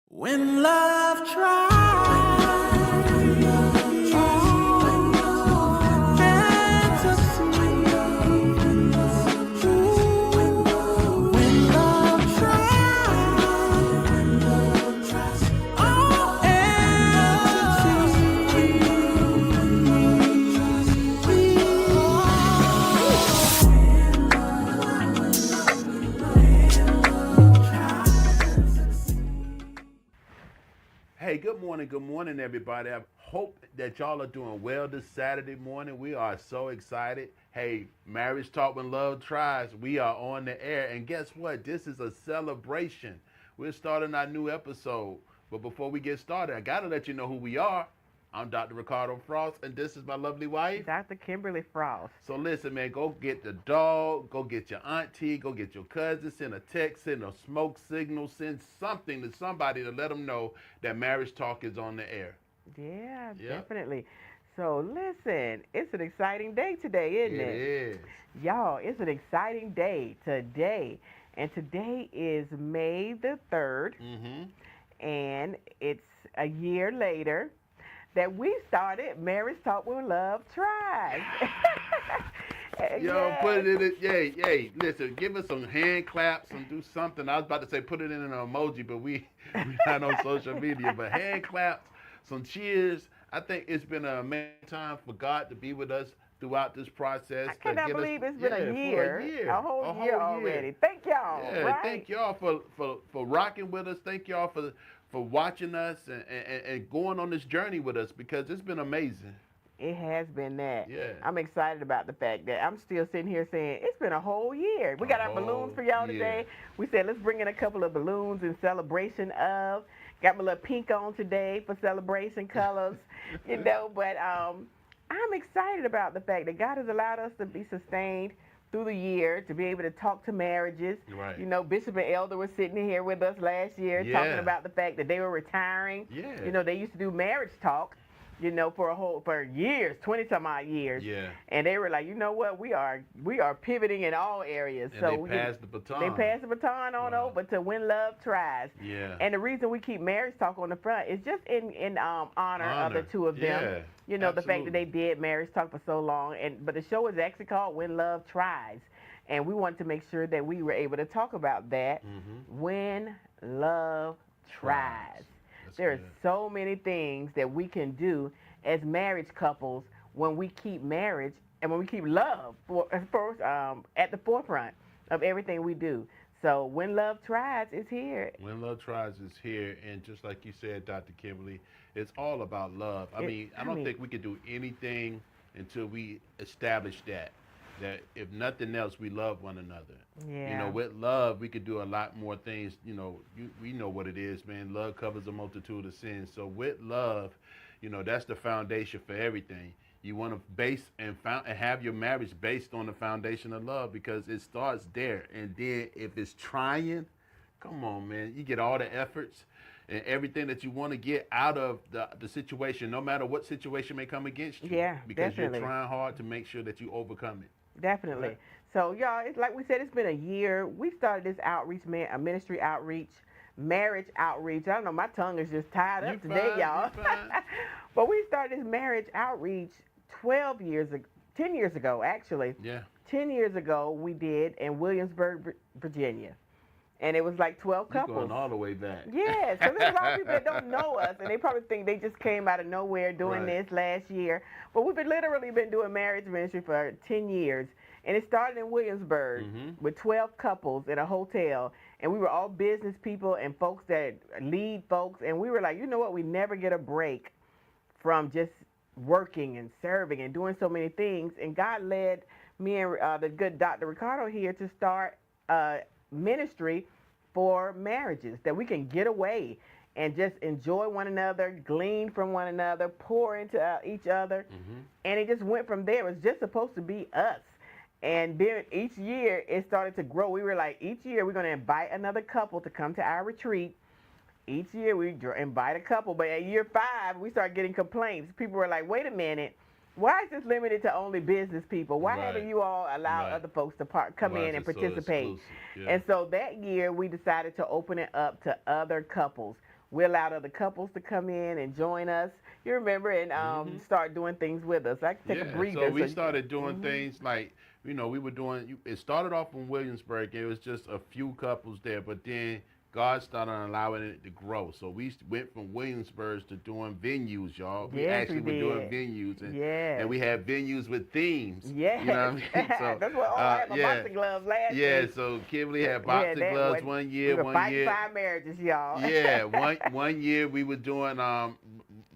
When love tries and succeeds. When love tries and Hey, good morning, everybody. I hope that y'all are doing well this Saturday morning. We are so excited. Hey, Marriage Talk When Love Tries, we are on the air. And guess what? This is a celebration. We're starting our new episode. But before we get started, I got to let you know who we are. I'm Dr. Ricardo Frost, and this is my lovely wife. Dr. Kimberly Frost. So listen, man, go get the dog, go get your auntie, go get your cousin, send a text, send a smoke signal, send something to somebody to let them know that Marriage Talk is on the air. Yeah, Yep. definitely. So listen, it's an exciting day today, isn't It it? is. Y'all, it's an exciting day today. And today is May the 3rd, and it's a year later that we started Marriage Talk When Love Tries. Yo, Yes. put it in it. Yay. Listen, give us some hand claps and do something. I was about to say put it in an emoji, but we not on social media. But hand claps, some cheers. I think it's been an amazing time for God to be with us throughout this process. I cannot believe it's been a for year, a whole year already. Thank y'all, Yeah, right? thank y'all for rocking with us. Thank y'all for watching us and going on this journey with us because it's been amazing. It has been that. Yeah. I'm excited about the fact that I'm still sitting here saying it's been a whole year. We got our balloons for y'all today. We said let's bring in a couple of balloons in celebration of. Got my little pink on today for celebration colors, But I'm excited about the fact that God has allowed us to be sustained through the year, to be able to talk to marriages. Right. Bishop and Elder were sitting here with us last year Yeah. talking about the fact that they were retiring. Yeah. They used to do marriage talk, for years, 20 some odd years. Yeah. And they were like, you know what, we are pivoting in all areas. And So they passed the baton. They passed the baton on Wow. over to When Love Tries. Yeah. And the reason we keep marriage talk on the front is just in honor of the two of them. Yeah. The fact that they Absolutely. did marriage talk for so long. But the show is actually called When Love Tries. And we wanted to make sure that we were able to talk about that when love tries. That's There are good. so many things that we can do as marriage couples when we keep marriage and when we keep love at the forefront of everything we do. So when love tries, it's here. When Love Tries is here, and just like you said, Dr. Kimberly, it's all about love. I don't think we could do anything until we establish that if nothing else, we love one another. Yeah. With love, we could do a lot more things. We know what it is, man. Love covers a multitude of sins. So with love, that's the foundation for everything. You want to base and have your marriage based on the foundation of love because it starts there. And then if it's trying, come on, man, you get all the efforts and everything that you want to get out of the situation, no matter what situation may come against you. Yeah, because definitely. you're trying hard to make sure that you overcome it. Definitely. Right. So, y'all, it's like we said, it's been a year. We started this outreach, a ministry outreach, marriage outreach. I don't know, my tongue is just tied up today, y'all. You're fine. But we started this marriage outreach 10 years ago, actually. Yeah. 10 years ago, we did in Williamsburg, Virginia. And it was like 12 You're couples. going all the way back. Yeah, so there's a lot of people that don't know us, and they probably think they just came out of nowhere doing Right. this last year. But we've literally been doing marriage ministry for 10 years, and it started in Williamsburg with 12 couples in a hotel, and we were all business people and folks that lead folks, and we were like, you know what, we never get a break from just working and serving and doing so many things, and God led me and the good Dr. Ricardo here to start ministry for marriages, that we can get away and just enjoy one another, glean from one another, pour into each other. And it just went from there. It was just supposed to be us. And then each year it started to grow. We were like, each year we're going to invite another couple to come to our retreat. Each year we invite a couple. But at year 5, we started getting complaints. People were like, wait a minute. Why is this limited to only business people? Why haven't you all allowed other folks to come in and participate? Yeah. And so that year we decided to open it up to other couples. we'll allow other couples to come in and join us. You remember, and start doing things with us. I can take a breather. So we you started doing things like, we were doing, it started off in Williamsburg. It was just a few couples there, but then God started allowing it to grow. So we went from Williamsburg to doing venues, y'all. We Yes, actually we were doing did. venues. And, Yes. and we had venues with themes. Yes. You know what I mean? So, That's what I had my boxing gloves last yeah, week. so Kimberly had We had boxing that gloves one. one We year. were One fighting year. 5 marriages, y'all. Yeah, one year we were doing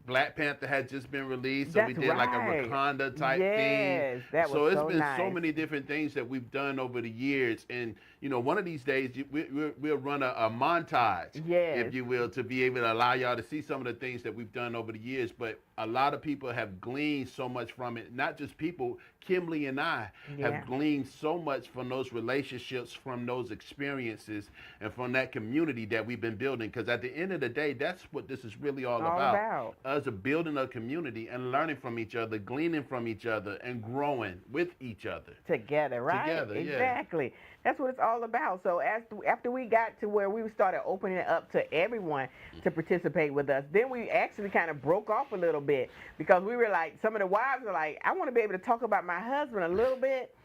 Black Panther had just been released, so we That's did like a right. Wakanda type Yes, thing. that So was it's so been so nice. many different things that we've done over the years, and one of these days we'll run a montage, Yes. if you will, to be able to allow y'all to see some of the things that we've done over the years. But a lot of people have gleaned so much from it. Not just people, Kimberly and I Yeah. have gleaned so much from those relationships, from those experiences, and from that community that we've been building. Because at the end of the day, that's what this is really all about. Us building a community and learning from each other, gleaning from each other, and growing with each other. Together, right? Together, yeah. Exactly. That's what it's all about. So after we got to where we started opening it up to everyone to participate with us, then we actually kind of broke off a little bit, because we were like, some of the wives were like, I want to be able to talk about my husband a little bit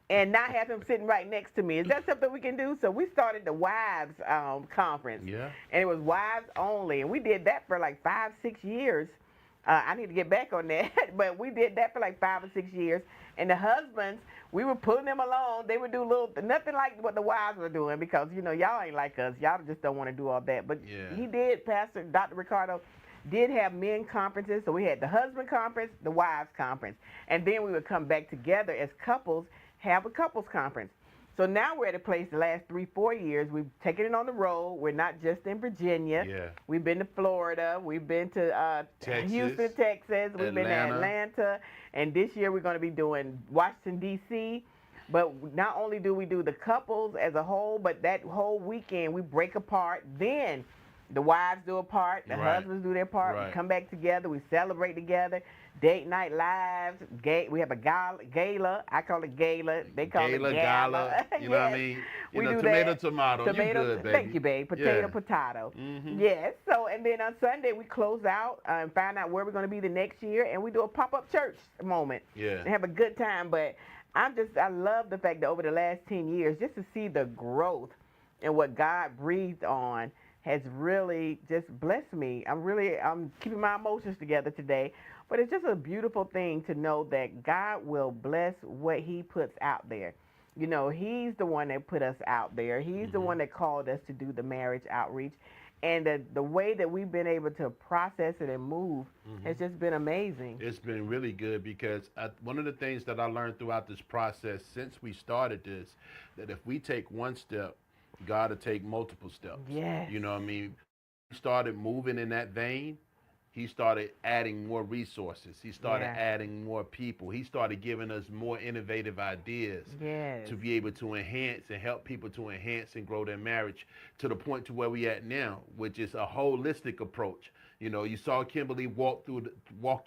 and not have him sitting right next to me. Is that something we can do? So we started the wives conference. Yeah. And it was wives only. And we did that for like 5-6 years. I need to get back on that, but we did that for like 5 or 6 years. And the husbands, we were pulling them along. They would do nothing like what the wives were doing, because y'all ain't like us. Y'all just don't want to do all that. But Yeah. he did, Pastor Dr. Ricardo did have men conferences. So we had the husband conference, the wives conference, and then we would come back together as couples, have a couples conference. So now we're at a place the last 3-4 years. We've taken it on the road. We're not just in Virginia. Yeah. We've been to Florida. We've been to Texas, Houston, Texas. We've been to Atlanta. And this year we're going to be doing Washington, D.C. But not only do we do the couples as a whole, but that whole weekend we break apart. Then the wives do a part, the Right. husbands do their part. Right. We come back together. We celebrate together. Date night lives. We have a gala. I call it gala. They call it gala. Gala. You know what I Yes. mean? We do tomato, that. tomato. You good, baby. Thank you, babe. Potato, Yeah. potato. Mhm. Yes. So, and then on Sunday we close out and find out where we're going to be the next year, and we do a pop-up church moment. Yeah. And have a good time. But I love the fact that over the last 10 years, just to see the growth and what God breathed on has really just blessed me. I'm keeping my emotions together today. But it's just a beautiful thing to know that God will bless what he puts out there. He's the one that put us out there. He's the one that called us to do the marriage outreach. And the way that we've been able to process it and move has just been amazing. It's been really good, because one of the things that I learned throughout this process since we started this, that if we take one step, God will take multiple steps. Yes. You know what I mean? He started moving in that vein. He started adding more resources. He started Yeah. adding more people. He started giving us more innovative ideas Yes. to be able to enhance and help people to enhance and grow their marriage to the point to where we at now, which is a holistic approach. You saw Kimberly walk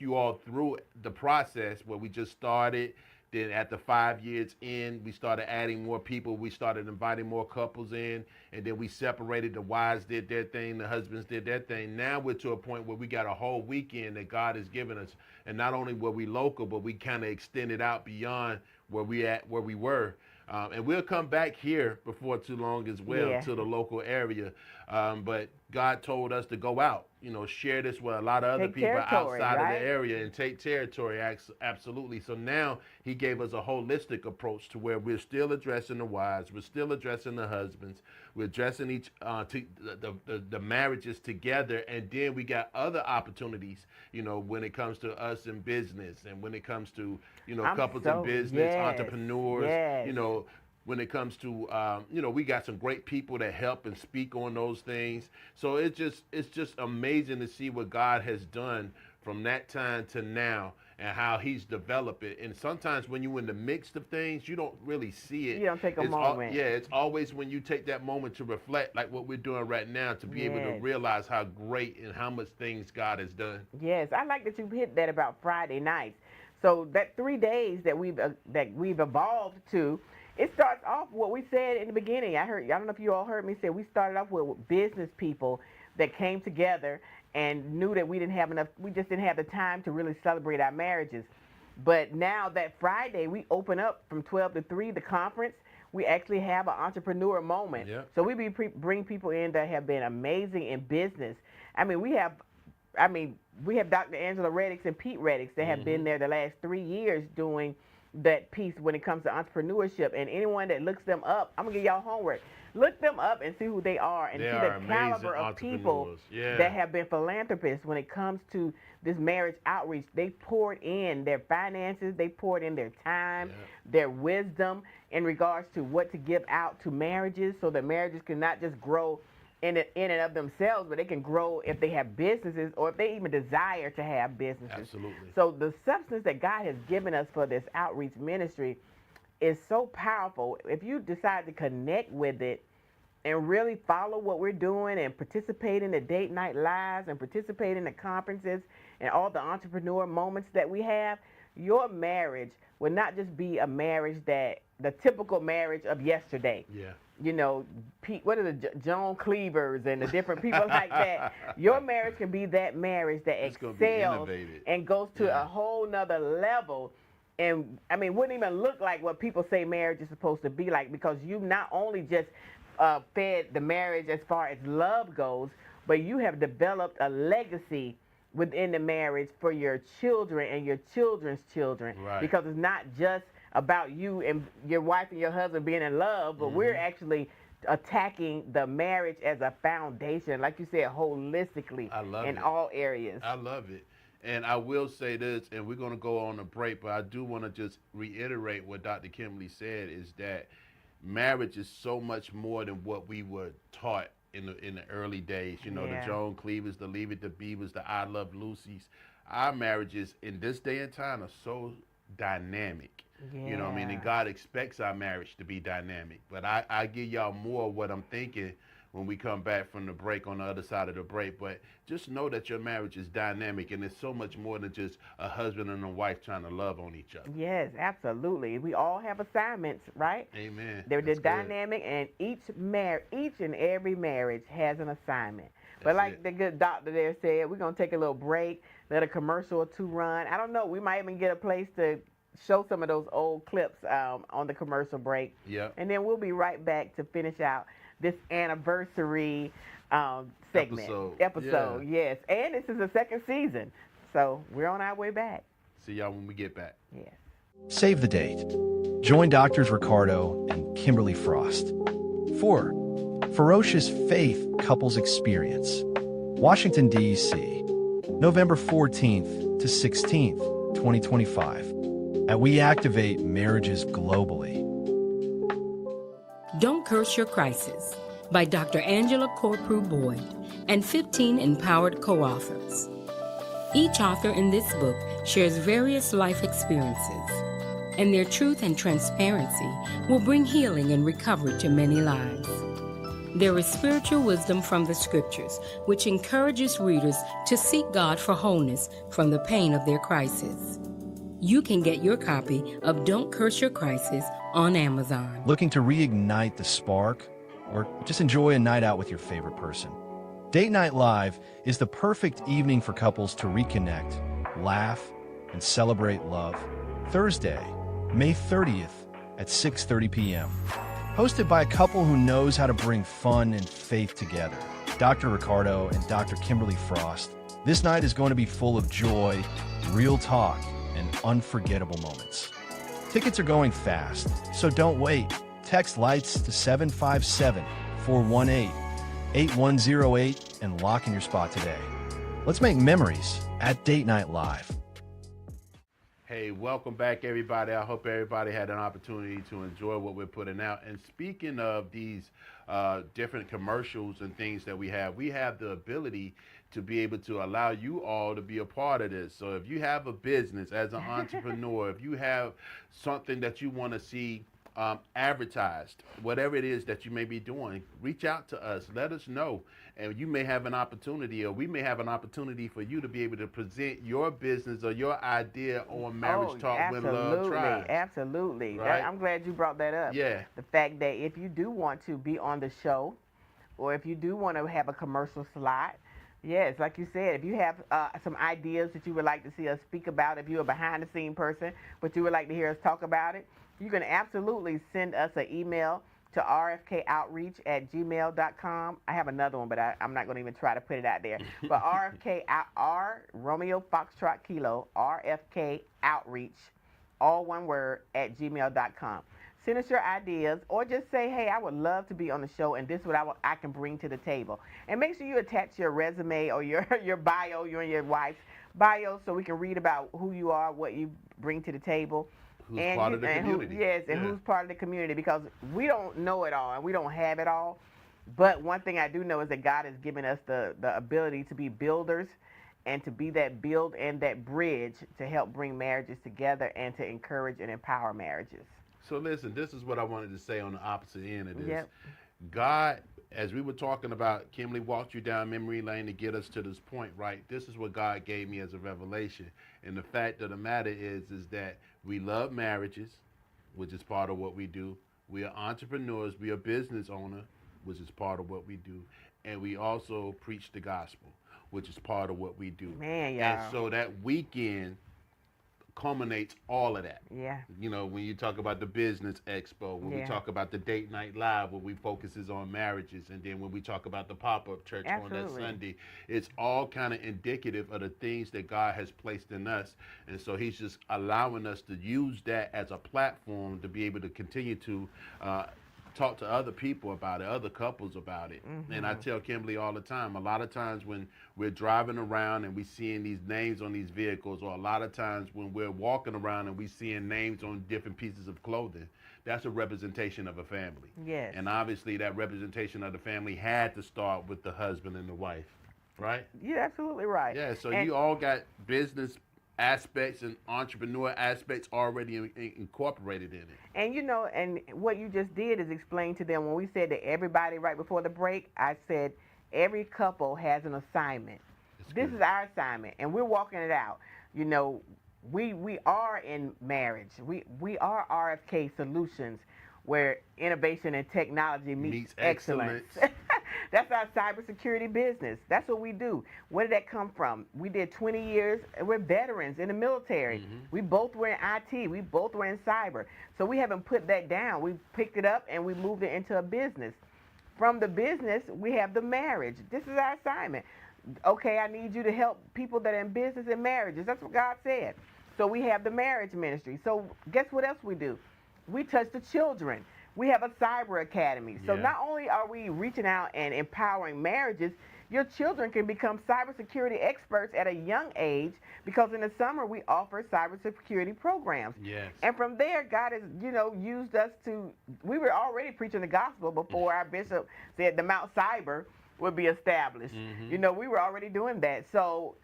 you all through the process where we just started. Then at the 5 years in, we started adding more people. We started inviting more couples in, and then we separated. The wives did their thing, the husbands did their thing. Now we're to a point where we got a whole weekend that God has given us, and not only were we local, but we kind of extended out beyond where we were. And we'll come back here before too long as well, Yeah. to the local area. But God told us to go out, share this with a lot of other Take people territory, outside right? of the area and take territory. Absolutely. So now he gave us a holistic approach to where we're still addressing the wives, we're still addressing the husbands, we're addressing the marriages together, and then we got other opportunities, when it comes to us in business, and when it comes to couples in business, yes, entrepreneurs, yes. when it comes to we got some great people that help and speak on those things. So it's just amazing to see what God has done from that time to now, and how he's developed it. And sometimes when you're in the mix of things, you don't really see it. You don't take a moment. It's always when you take that moment to reflect, like what we're doing right now, to be able to Yes. realize how great and how much things God has done. Yes, I like that you hit that about Friday nights. So that 3 days that we've evolved to, it starts off what we said in the beginning. I don't know if you all heard me say, we started off with business people, that came together and knew that we just didn't have the time to really celebrate our marriages. But now that Friday, we open up from 12 to 3, the conference. We actually have an entrepreneur moment. Yep. So we bring people in that have been amazing in business. We have Dr. Angela Reddix and Pete Reddix that have been there the last 3 years doing that piece when it comes to entrepreneurship. And anyone that looks them up, I'm going to give y'all homework. Look them up and see who they are and They see are the caliber of people that have been philanthropists when it comes to this marriage outreach. They poured in their finances, they poured in their time, their wisdom in regards to what to give out to marriages so that marriages can not just grow in and of themselves, but they can grow if they have businesses or if they even desire to have businesses. Absolutely. So the substance that God has given us for this outreach ministry is so powerful. If you decide to connect with it and really follow what we're doing and participate in the date night lives and participate in the conferences and all the entrepreneur moments that we have, your marriage will not just be a marriage that the typical marriage of yesterday. Yeah. You know, what are the Joan Cleavers and the different people like that? Your marriage can be that marriage that excels and goes to a whole nother level. And wouldn't even look like what people say marriage is supposed to be like, because you not only just fed the marriage as far as love goes, but you have developed a legacy within the marriage for your children and your children's children. Right. Because it's not just about you and your wife and your husband being in love, but we're actually attacking the marriage as a foundation, like you said, holistically in all areas. I love it. And I will say this, and we're going to go on a break, but I do want to just reiterate what Dr. Kimberly said, is that marriage is so much more than what we were taught in the early days. You know, the Joan Cleavers, the Leave It to Beavers, the I Love Lucy's. Our marriages in this day and time are so dynamic. You know what I mean? And God expects our marriage to be dynamic. But I give y'all more of what I'm thinking when we come back from the break, on the other side of the break. But just know that your marriage is dynamic, and it's so much more than just a husband and a wife trying to love on each other. Yes, absolutely. We all have assignments, right? Amen. They're dynamic, and each and every marriage has an assignment. But like the good doctor there said, we're going to take a little break, let a commercial or two run. I don't know. We might even get a place to show some of those old clips on the commercial break. Yep. And then we'll be right back to finish out this anniversary segment. Episode, yes. And this is the second season. So we're on our way back. See y'all when we get back. Yes. Save the date. Join Doctors Ricardo and Kimberly Frost for Ferocious Faith Couples Experience, Washington, D.C., November 14th to 16th, 2025, at We Activate Marriages Globally. Don't Curse Your Crisis by Dr. Angela Corprew Boyd and 15 empowered co-authors. Each author in this book shares various life experiences, and their truth and transparency will bring healing and recovery to many lives. There is spiritual wisdom from the scriptures, which encourages readers to seek God for wholeness from the pain of their crisis. You can get your copy of Don't Curse Your Crisis on Amazon. Looking to reignite the spark, or just enjoy a night out with your favorite person? Date Night Live is the perfect evening for couples to reconnect, laugh, and celebrate love. Thursday, May 30th at 6:30 p.m. Hosted by a couple who knows how to bring fun and faith together, Dr. Ricardo and Dr. Kimberly Frost. This night is going to be full of joy, real talk, and unforgettable moments. Tickets are going fast, so don't wait. Text LIGHTS to 757-418-8108 and lock in your spot today. Let's make memories at Date Night Live. Hey, welcome back, everybody. I hope everybody had an opportunity to enjoy what we're putting out. And speaking of these different commercials and things that we have the ability to be able to allow you all to be a part of this. So if you have a business as an entrepreneur, if you have something that you want to see advertised, whatever it is that you may be doing, reach out to us, let us know, and you may have an opportunity, or we may have an opportunity for you to be able to present your business or your idea on Marriage Talk When Love Tries. Absolutely. Right? I'm glad you brought that up. Yeah. The fact that if you do want to be on the show, or if you do want to have a commercial slot, yes, like you said, if you have some ideas that you would like to see us speak about, if you're a behind the scene person, but you would like to hear us talk about it, you can absolutely send us an email to rfkoutreach@gmail.com. I have another one, but I'm not going to even try to put it out there. But Romeo Foxtrot Kilo, RFK Outreach, all one word, @gmail.com. Send us your ideas, or just say, hey, I would love to be on the show, and this is what I can bring to the table. And make sure you attach your resume or your bio, you and your wife's bio, so we can read about who you are, what you bring to the table. Who's part of the community. Who's part of the community, because we don't know it all, and we don't have it all. But one thing I do know is that God has given us the ability to be builders and to be that build and that bridge to help bring marriages together and to encourage and empower marriages. So listen, this is what I wanted to say on the opposite end of this. Yep. God, as we were talking about, Kimberly walked you down memory lane to get us to this point, right? This is what God gave me as a revelation. And the fact of the matter is that we love marriages, which is part of what we do. We are entrepreneurs. We are business owners, which is part of what we do. And we also preach the gospel, which is part of what we do. Man, y'all. And so that weekend culminates all of that. Yeah. You know, when you talk about the business expo, when we Yeah. talk about the date night live, where we focuses on marriages, and then when we talk about the pop-up church on that Absolutely. Sunday, it's all kind of indicative of the things that God has placed in us. And so he's just allowing us to use that as a platform to be able to continue to talk to other people about it, other couples about it. And I tell Kimberly all the time, a lot of times when we're driving around and we seeing these names on these vehicles, or a lot of times when we're walking around and we seeing names on different pieces of clothing, that's a representation of a family. Yes. And obviously that representation of the family had to start with the husband and the wife, right? You're absolutely right. Yeah, so And- you all got business aspects and entrepreneur aspects already incorporated in it. And you know, and what you just did is explain to them when we said that everybody right before the break, I said every couple has an assignment. This is our assignment, and we're walking it out. You know, we are in marriage. We are RFK Solutions, where innovation and technology meets excellence. That's our cybersecurity business. That's what we do. Where did that come from? We did 20 years. We're veterans in the military. We both were in IT. We both were in cyber. So we haven't put that down. We picked it up and we moved it into a business. From the business, we have the marriage. This is our assignment. Okay, I need you to help people that are in business and marriages. That's what God said. So we have the marriage ministry. So guess what else we do? We touch the children. We have a cyber academy. So not only are we reaching out and empowering marriages, your children can become cybersecurity experts at a young age, because in the summer we offer cybersecurity programs. Yes. And from there, God has, used us to, we were already preaching the gospel before our bishop said the Mount Cyber would be established. We were already doing that. So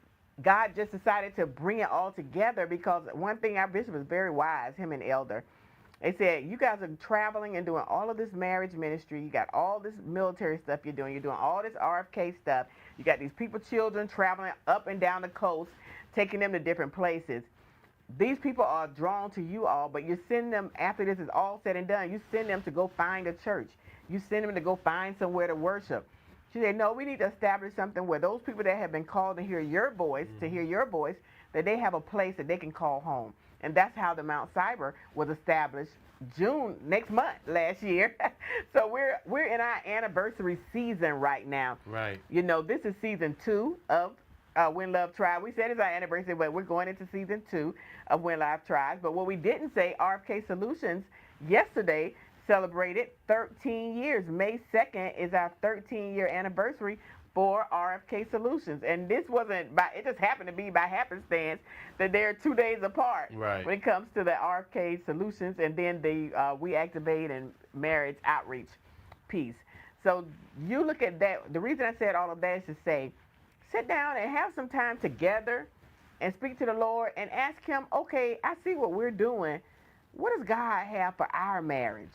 God just decided to bring it all together, because one thing, our bishop is very wise, him and Elder. They said, you guys are traveling and doing all of this marriage ministry. You got all this military stuff you're doing. You're doing all this RFK stuff. You got these people, children, traveling up and down the coast, taking them to different places. These people are drawn to you all, but you send them, after this is all said and done, you send them to go find a church. You send them to go find somewhere to worship. She said, no, we need to establish something where those people that have been called to hear your voice, that they have a place that they can call home. And that's how the Mount Cyber was established June next month last year. So we're in our anniversary season right now. Right. This is season 2 of When Love Tries. We said it's our anniversary, but we're going into season 2 of When Love Tries. But what we didn't say, RFK Solutions yesterday celebrated 13 years. May 2nd is our 13-year anniversary for RFK Solutions. And this wasn't it just happened to be by happenstance that they're 2 days apart when it comes to the RFK Solutions and then the We Activate and Marriage Outreach piece. So you look at that. The reason I said all of that is to say, sit down and have some time together and speak to the Lord and ask him, okay, I see what we're doing. What does God have for our marriage?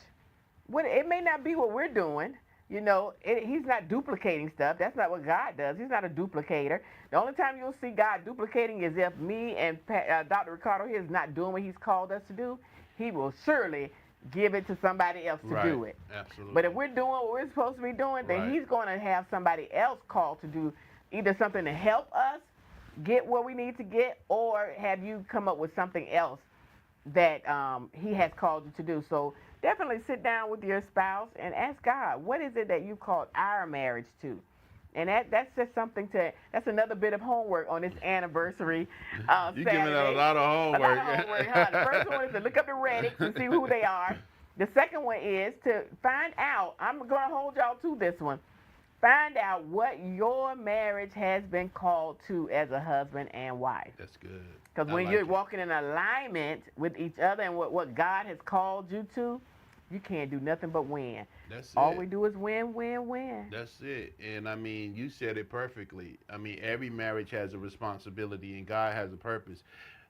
It may not be what we're doing. He's not duplicating stuff. That's not what God does. He's not a duplicator. The only time you'll see God duplicating is if me and Dr. Ricardo here is not doing what he's called us to do. He will surely, give it to somebody else to do it. Absolutely. But if we're doing what we're supposed to be doing, then Right. he's going to have somebody else called to do either something to help us get where we need to get, or have you come up with something else that he has called you to do. So definitely sit down with your spouse and ask God, what is it that you called our marriage to? And that's just something that's another bit of homework on this anniversary You're Saturday. giving out a lot of A homework. lot of homework, huh? The first one is to look up the Reddit and see who they are. The second one is to find out, I'm going to hold y'all to this one, find out what your marriage has been called to as a husband and wife. That's good. Because when you're walking in alignment with each other and what God has called you to, you can't do nothing but win. That's All it. we do is win, win, win. That's it. And I mean, you said it perfectly. I mean, every marriage has a responsibility and God has a purpose.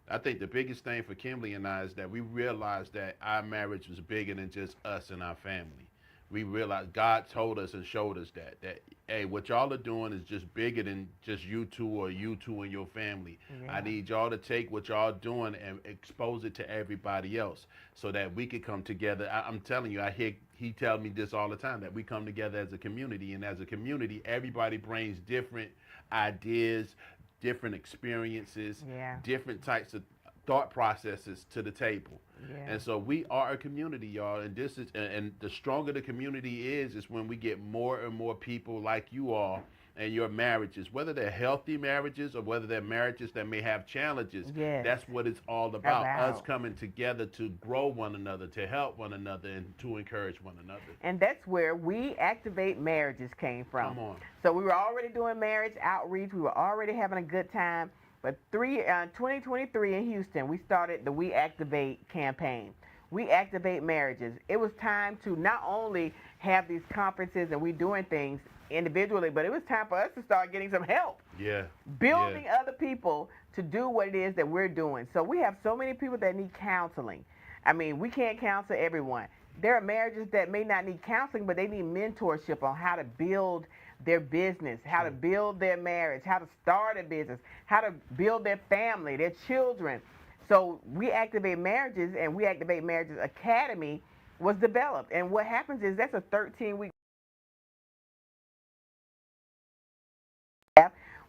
I think the biggest thing for Kimberly and I is that we realized that our marriage was bigger than just us and our family. We realized God told us and showed us that hey, what y'all are doing is just bigger than just you two or you two and your family. Yeah. I need y'all to take what y'all doing and expose it to everybody else so that we could come together. I'm telling you, I hear he tell me this all the time, that we come together as a community, and as a community, everybody brings different ideas, different experiences, Yeah. different types of thought processes to the table. Yeah. And so we are a community, y'all, and this is and the stronger the community is when we get more and more people like you all and your marriages, whether they're healthy marriages or whether they're marriages that may have challenges. Yes. That's what it's all about. Us coming together to grow one another, to help one another, and to encourage one another. And that's where We Activate Marriages came from. Come on. So we were already doing marriage outreach. We were already having a good time. But 2023 in Houston, we started the We Activate campaign. We Activate Marriages. It was time to not only have these conferences and we doing things individually, but it was time for us to start getting some help. Yeah. Building other people to do what it is that we're doing. So we have so many people that need counseling. I mean, we can't counsel everyone. There are marriages that may not need counseling, but they need mentorship on how to build their business, how to build their marriage, how to start a business, how to build their family, their children. So We Activate Marriages and We Activate Marriages Academy was developed. And what happens is that's a 13-week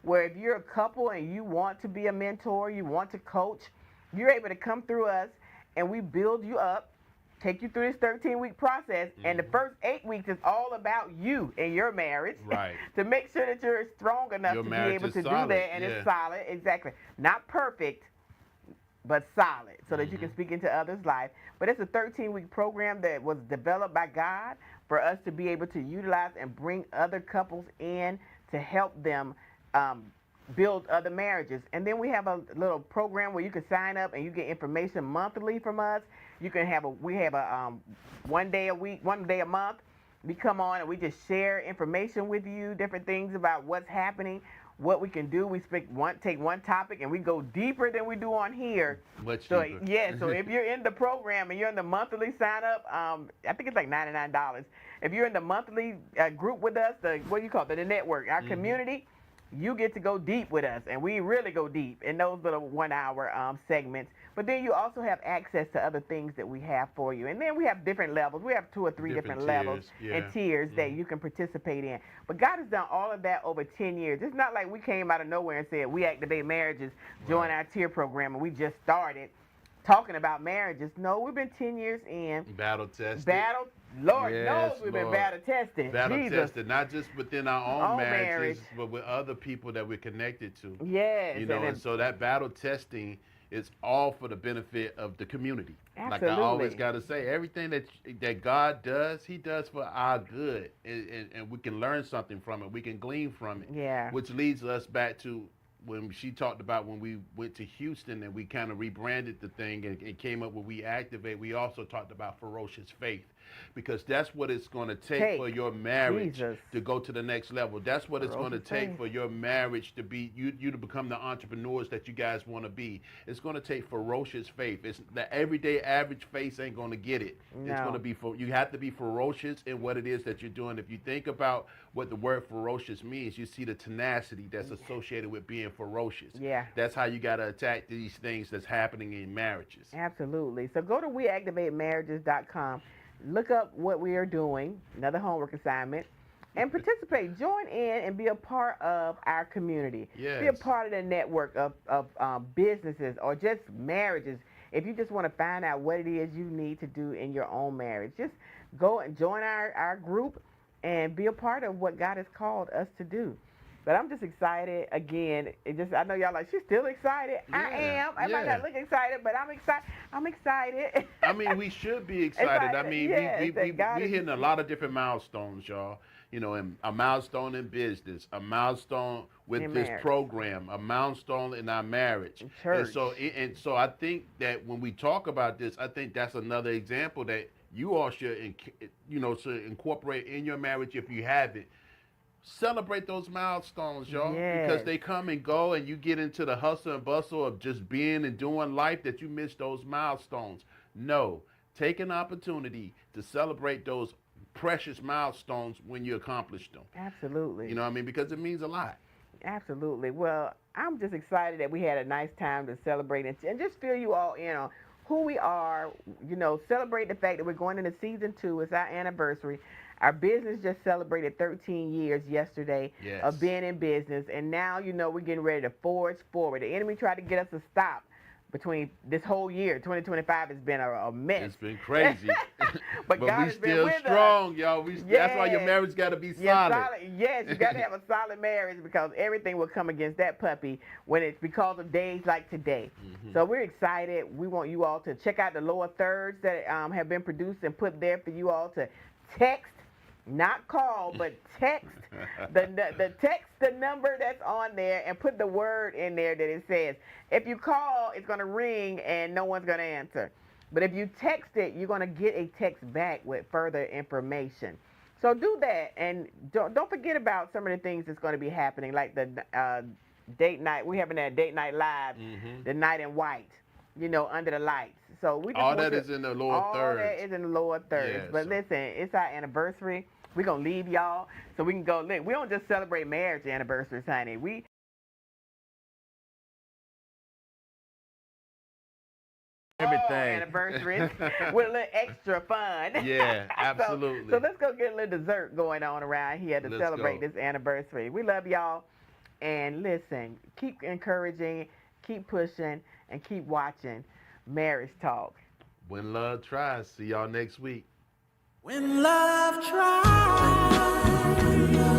where if you're a couple and you want to be a mentor, you want to coach, you're able to come through us and we build you up, take you through this 13-week process, and the first 8 weeks is all about you and your marriage. Right. To make sure that you're strong enough Your to be marriage able is to do solid, that, and it's solid. Exactly. Not perfect, but solid, so that you can speak into others' life. But it's a 13-week program that was developed by God for us to be able to utilize and bring other couples in to help them build other marriages. And then we have a little program where you can sign up and you get information monthly from us. You can have we have a 1 day a week, 1 day a month. We come on and we just share information with you, different things about what's happening, what we can do. We take one topic and we go deeper than we do on here. Much So deeper. yeah, so if you're in the program and you're in the monthly sign up, I think it's like $99. If you're in the monthly group with us, the network, our community, you get to go deep with us, and we really go deep in those little 1 hour segments. But then you also have access to other things that we have for you. And then we have different levels. We have 2 or 3 different levels and tiers that you can participate in. But God has done all of that over 10 years. It's not like we came out of nowhere and said, We Activate Marriages, join our tier program, and we just started talking about marriages. No, we've been 10 years in. Battle tested. Lord Yes, knows we've been Lord. battle tested. Battle Jesus. tested, not just within our own marriages, marriage. but with other people that we're connected to. Yes. You know, and so that battle testing is all for the benefit of the community. Like I always Absolutely. got to say, everything that God does, He does for our good, and we can learn something from it. We can glean from it. Yeah. Which leads us back to when she talked about when we went to Houston and we kind of rebranded the thing and came up with We Activate. We also talked about ferocious faith. because that's what it's going to take for your marriage Jesus. to go to the next level. That's what it's going to Ferocious take faith. for your marriage to be you to become the entrepreneurs that you guys want to be. It's going to take ferocious faith. It's the everyday average faith ain't going to get it. It's No. going to be you have to be ferocious in what it is that you're doing. If you think about what the word ferocious means, you see the tenacity that's associated with being ferocious. Yeah. That's how you got to attack these things that's happening in marriages. Absolutely. So go to weactivatemarriages.com. Look up what we are doing, another homework assignment, and participate. Join in and be a part of our community. Be a Yes. part of the network of businesses or just marriages. If you just want to find out what it is you need to do in your own marriage, just go and join our group and be a part of what God has called us to do. But I'm just excited again. I know y'all like, she's still excited. I Yeah, am. I might yeah. not look excited, but I'm excited. I'm excited. I mean, we should be excited. I mean, Yes, we that God is- hitting a lot of different milestones, y'all. You know, a milestone in business, a milestone with In this marriage. program, a milestone in our marriage. In church. And so I think that when we talk about this, I think that's another example that you all should, should incorporate in your marriage if you haven't. Celebrate those milestones, y'all, Yes. because they come and go, and you get into the hustle and bustle of just being and doing life that you miss those milestones. No, take an opportunity to celebrate those precious milestones when you accomplish them. Absolutely. You know what I mean? Because it means a lot. Absolutely. Well, I'm just excited that we had a nice time to celebrate and just fill you all in on who we are. Celebrate the fact that we're going into season 2. It's our anniversary. Our business just celebrated 13 years yesterday Yes. of being in business, and now we're getting ready to forge forward. The enemy tried to get us to stop between this whole year. 2025 has been a mess. It's been crazy. But God we has been still with us. strong, y'all. That's why your Yes. marriage got to be Yes, solid. Yes, you got to have a solid marriage because everything will come against that puppy when it's because of days like today. Mm-hmm. So we're excited. We want you all to check out the lower thirds that have been produced and put there for you all to text, not call, but text the number that's on there and put the word in there that it says. If you call, it's going to ring and no one's going to answer. But if you text it, you're going to get a text back with further information. So do that, and don't forget about some of the things that's going to be happening, like the date night. We're having that date night live, the night in white, under the lights. So we just All want that you- is in the lower all thirds. that is in the lower thirds. Yeah, But so- listen, it's our anniversary. We're going to leave y'all so we can go. Look, we don't just celebrate marriage anniversaries, honey. We Everything. anniversaries with a little extra fun. Yeah, absolutely. So let's go get a little dessert going on around here to Let's celebrate go. this anniversary. We love y'all. And listen, keep encouraging, keep pushing, and keep watching Marriage Talk. When love tries. See y'all next week. When love tries.